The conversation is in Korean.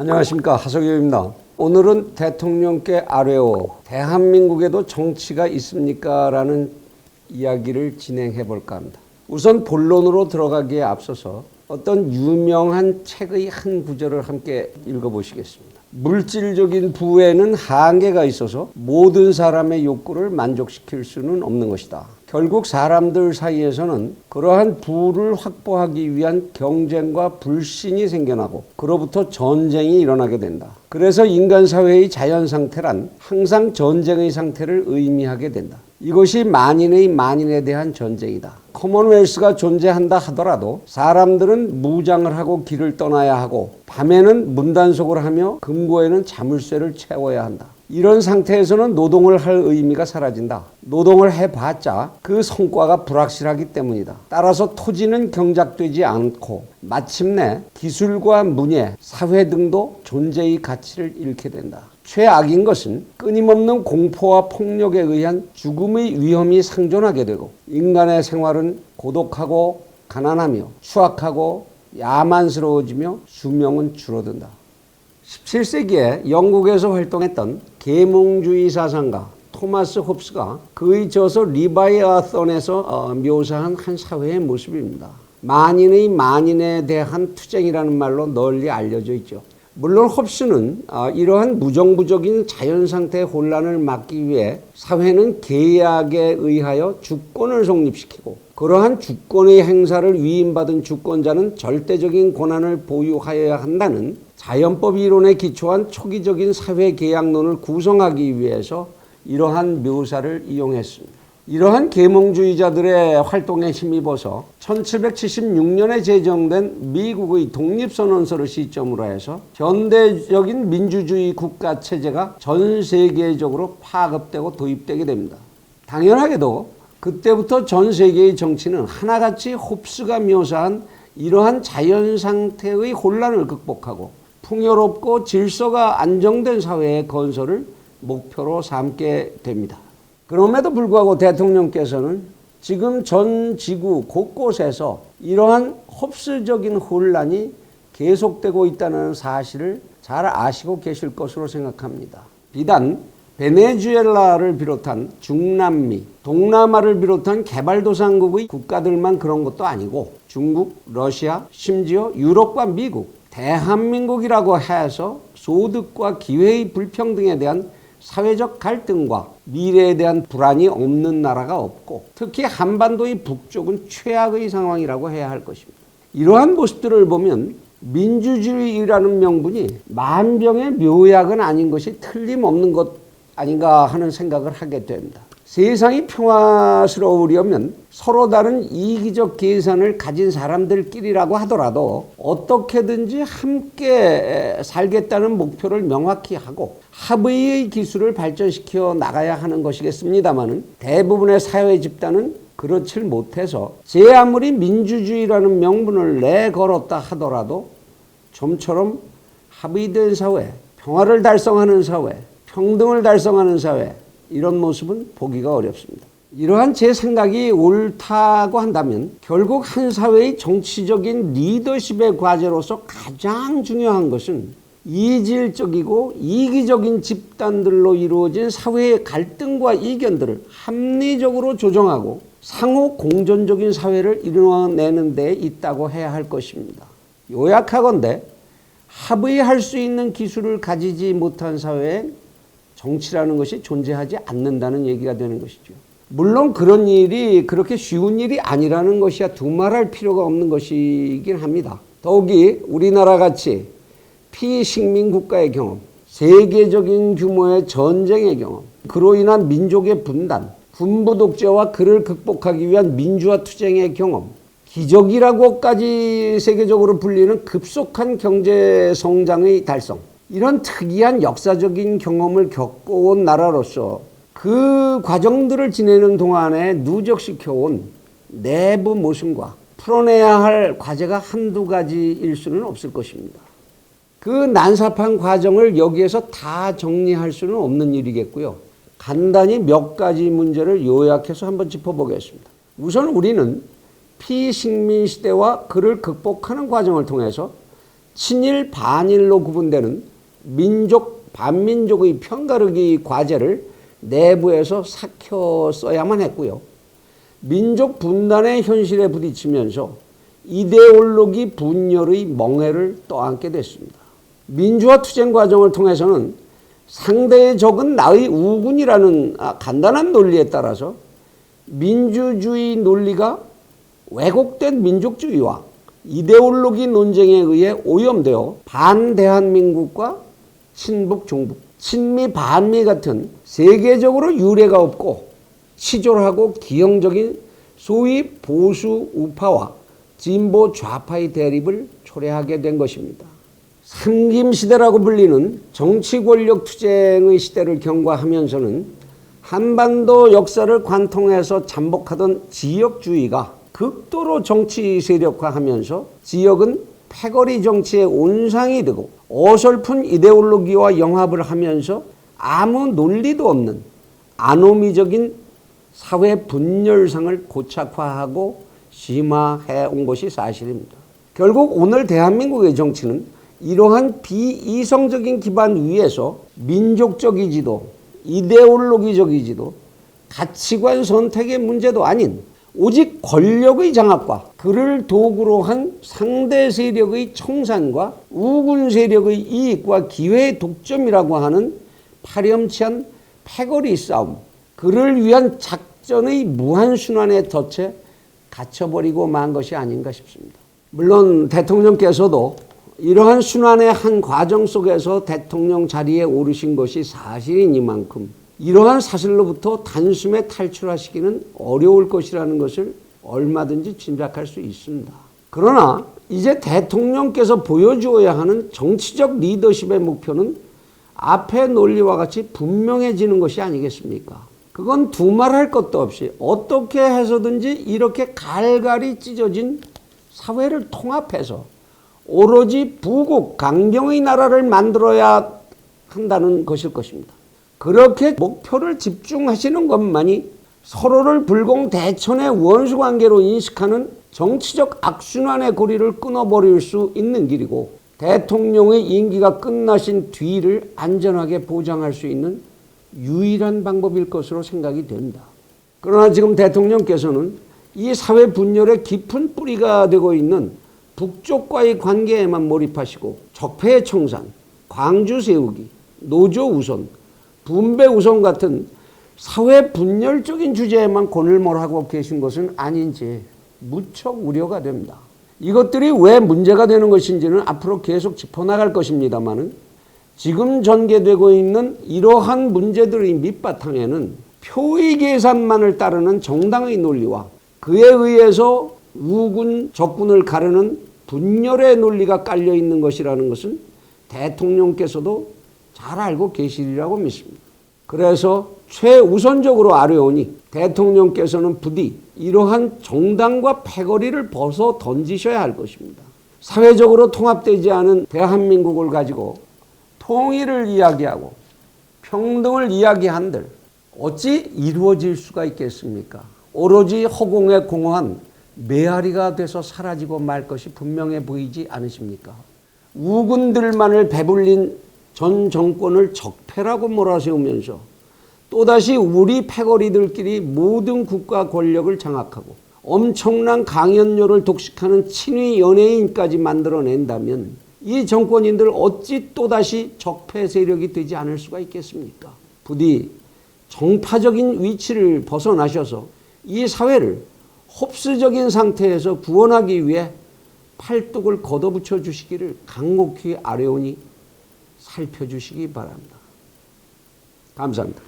안녕하십니까, 하석엽입니다. 오늘은 대통령께 아뢰오 대한민국에도 정치가 있습니까? 라는 이야기를 진행해 볼까 합니다. 우선 본론으로 들어가기에 앞서서 어떤 유명한 책의 한 구절을 함께 읽어보시겠습니다. 물질적인 부에는 한계가 있어서 모든 사람의 욕구를 만족시킬 수는 없는 것이다. 결국 사람들 사이에서는 그러한 부를 확보하기 위한 경쟁과 불신이 생겨나고 그로부터 전쟁이 일어나게 된다. 그래서 인간 사회의 자연 상태란 항상 전쟁의 상태를 의미하게 된다. 이것이 만인의 만인에 대한 전쟁이다. 커먼웰스가 존재한다 하더라도 사람들은 무장을 하고 길을 떠나야 하고 밤에는 문단속을 하며 금고에는 자물쇠를 채워야 한다. 이런 상태에서는 노동을 할 의미가 사라진다. 노동을 해봤자 그 성과가 불확실하기 때문이다. 따라서 토지는 경작되지 않고 마침내 기술과 문예, 사회 등도 존재의 가치를 잃게 된다. 최악인 것은 끊임없는 공포와 폭력에 의한 죽음의 위험이 상존하게 되고 인간의 생활은 고독하고 가난하며 추악하고 야만스러워지며 수명은 줄어든다. 17세기에 영국에서 활동했던 계몽주의 사상가 토마스 홉스가 그의 저서 리바이아선에서 묘사한 한 사회의 모습입니다. 만인의 만인에 대한 투쟁이라는 말로 널리 알려져 있죠. 물론 홉스는 이러한 무정부적인 자연상태의 혼란을 막기 위해 사회는 계약에 의하여 주권을 성립시키고 그러한 주권의 행사를 위임받은 주권자는 절대적인 권한을 보유하여야 한다는 자연법 이론에 기초한 초기적인 사회계약론을 구성하기 위해서 이러한 묘사를 이용했습니다. 이러한 계몽주의자들의 활동에 힘입어서 1776년에 제정된 미국의 독립선언서를 시점으로 해서 현대적인 민주주의 국가체제가 전 세계적으로 파급되고 도입되게 됩니다. 당연하게도 그때부터 전 세계의 정치는 하나같이 홉스가 묘사한 이러한 자연상태의 혼란을 극복하고 풍요롭고 질서가 안정된 사회의 건설을 목표로 삼게 됩니다. 그럼에도 불구하고 대통령께서는 지금 전 지구 곳곳에서 이러한 홉스적인 혼란이 계속되고 있다는 사실을 잘 아시고 계실 것으로 생각합니다. 비단 베네수엘라를 비롯한 중남미, 동남아를 비롯한 개발도상국의 국가들만 그런 것도 아니고 중국, 러시아, 심지어 유럽과 미국, 대한민국이라고 해서 소득과 기회의 불평등에 대한 사회적 갈등과 미래에 대한 불안이 없는 나라가 없고 특히 한반도의 북쪽은 최악의 상황이라고 해야 할 것입니다. 이러한 모습들을 보면 민주주의라는 명분이 만병의 묘약은 아닌 것이 틀림없는 것 아닌가 하는 생각을 하게 됩니다. 세상이 평화스러우려면 서로 다른 이기적 계산을 가진 사람들끼리라고 하더라도 어떻게든지 함께 살겠다는 목표를 명확히 하고 합의의 기술을 발전시켜 나가야 하는 것이겠습니다마는 대부분의 사회 집단은 그렇지 못해서 제 아무리 민주주의라는 명분을 내걸었다 하더라도 좀처럼 합의된 사회, 평화를 달성하는 사회, 평등을 달성하는 사회 이런 모습은 보기가 어렵습니다. 이러한 제 생각이 옳다고 한다면 결국 한 사회의 정치적인 리더십의 과제로서 가장 중요한 것은 이질적이고 이기적인 집단들로 이루어진 사회의 갈등과 이견들을 합리적으로 조정하고 상호 공존적인 사회를 이루어내는 데 있다고 해야 할 것입니다. 요약하건대 합의할 수 있는 기술을 가지지 못한 사회에 정치라는 것이 존재하지 않는다는 얘기가 되는 것이죠. 물론 그런 일이 그렇게 쉬운 일이 아니라는 것이야 두말할 필요가 없는 것이긴 합니다. 더욱이 우리나라 같이 피식민 국가의 경험, 세계적인 규모의 전쟁의 경험, 그로 인한 민족의 분단, 군부 독재와 그를 극복하기 위한 민주화 투쟁의 경험, 기적이라고까지 세계적으로 불리는 급속한 경제 성장의 달성, 이런 특이한 역사적인 경험을 겪어온 나라로서 그 과정들을 지내는 동안에 누적시켜온 내부 모순과 풀어내야 할 과제가 한두 가지일 수는 없을 것입니다. 그 난삽한 과정을 여기에서 다 정리할 수는 없는 일이겠고요. 간단히 몇 가지 문제를 요약해서 한번 짚어보겠습니다. 우선 우리는 피식민 시대와 그를 극복하는 과정을 통해서 친일 반일로 구분되는 민족 반민족의 편가르기 과제를 내부에서 삭혔어야만 했고요. 민족 분단의 현실에 부딪히면서 이데올로기 분열의 멍해를 떠안게 됐습니다. 민주화 투쟁 과정을 통해서는 상대의 적은 나의 우군이라는 간단한 논리에 따라서 민주주의 논리가 왜곡된 민족주의와 이데올로기 논쟁에 의해 오염되어 반대한민국과 친북 종북, 친미 반미 같은 세계적으로 유례가 없고 치졸하고 기형적인 소위 보수 우파와 진보 좌파의 대립을 초래하게 된 것입니다. 삼김시대라고 불리는 정치 권력 투쟁의 시대를 경과하면서는 한반도 역사를 관통해서 잠복하던 지역주의가 극도로 정치 세력화하면서 지역은 패거리 정치의 온상이 되고 어설픈 이데올로기와 영합을 하면서 아무 논리도 없는 아노미적인 사회 분열상을 고착화하고 심화해 온 것이 사실입니다. 결국 오늘 대한민국의 정치는 이러한 비이성적인 기반 위에서 민족적이지도 이데올로기적이지도 가치관 선택의 문제도 아닌 오직 권력의 장악과 그를 도구로 한 상대 세력의 청산과 우군 세력의 이익과 기회의 독점이라고 하는 파렴치한 패거리 싸움, 그를 위한 작전의 무한순환에 덫에 갇혀버리고 만 것이 아닌가 싶습니다. 물론 대통령께서도 이러한 순환의 한 과정 속에서 대통령 자리에 오르신 것이 사실이니만큼 이러한 사슬로부터 단숨에 탈출하시기는 어려울 것이라는 것을 얼마든지 짐작할 수 있습니다. 그러나 이제 대통령께서 보여주어야 하는 정치적 리더십의 목표는 앞의 논리와 같이 분명해지는 것이 아니겠습니까? 그건 두말할 것도 없이 어떻게 해서든지 이렇게 갈갈이 찢어진 사회를 통합해서 오로지 부국 강경의 나라를 만들어야 한다는 것일 것입니다. 그렇게 목표를 집중하시는 것만이 서로를 불공대천의 원수관계로 인식하는 정치적 악순환의 고리를 끊어버릴 수 있는 길이고 대통령의 임기가 끝나신 뒤를 안전하게 보장할 수 있는 유일한 방법일 것으로 생각이 됩니다. 그러나 지금 대통령께서는 이 사회 분열의 깊은 뿌리가 되고 있는 북쪽과의 관계에만 몰입하시고 적폐 청산, 광주 세우기, 노조 우선, 분배 우선 같은 사회 분열적인 주제에만 고늘몰하고 계신 것은 아닌지 무척 우려가 됩니다. 이것들이 왜 문제가 되는 것인지는 앞으로 계속 짚어나갈 것입니다만은 지금 전개되고 있는 이러한 문제들의 밑바탕에는 표의 계산만을 따르는 정당의 논리와 그에 의해서 우군 적군을 가르는 분열의 논리가 깔려 있는 것이라는 것은 대통령께서도 잘 알고 계시리라고 믿습니다. 그래서 최우선적으로 아뢰오니 대통령께서는 부디 이러한 정당과 패거리를 벗어 던지셔야 할 것입니다. 사회적으로 통합되지 않은 대한민국을 가지고 통일을 이야기하고 평등을 이야기한들 어찌 이루어질 수가 있겠습니까? 오로지 허공에 공허한 메아리가 돼서 사라지고 말 것이 분명해 보이지 않으십니까? 우군들만을 배불린 전 정권을 적폐라고 몰아세우면서 또다시 우리 패거리들끼리 모든 국가 권력을 장악하고 엄청난 강연료를 독식하는 친위 연예인까지 만들어낸다면 이 정권인들 어찌 또다시 적폐 세력이 되지 않을 수가 있겠습니까? 부디 정파적인 위치를 벗어나셔서 이 사회를 홉스적인 상태에서 구원하기 위해 팔뚝을 걷어붙여 주시기를 간곡히 아뢰오니 살펴주시기 바랍니다. 감사합니다.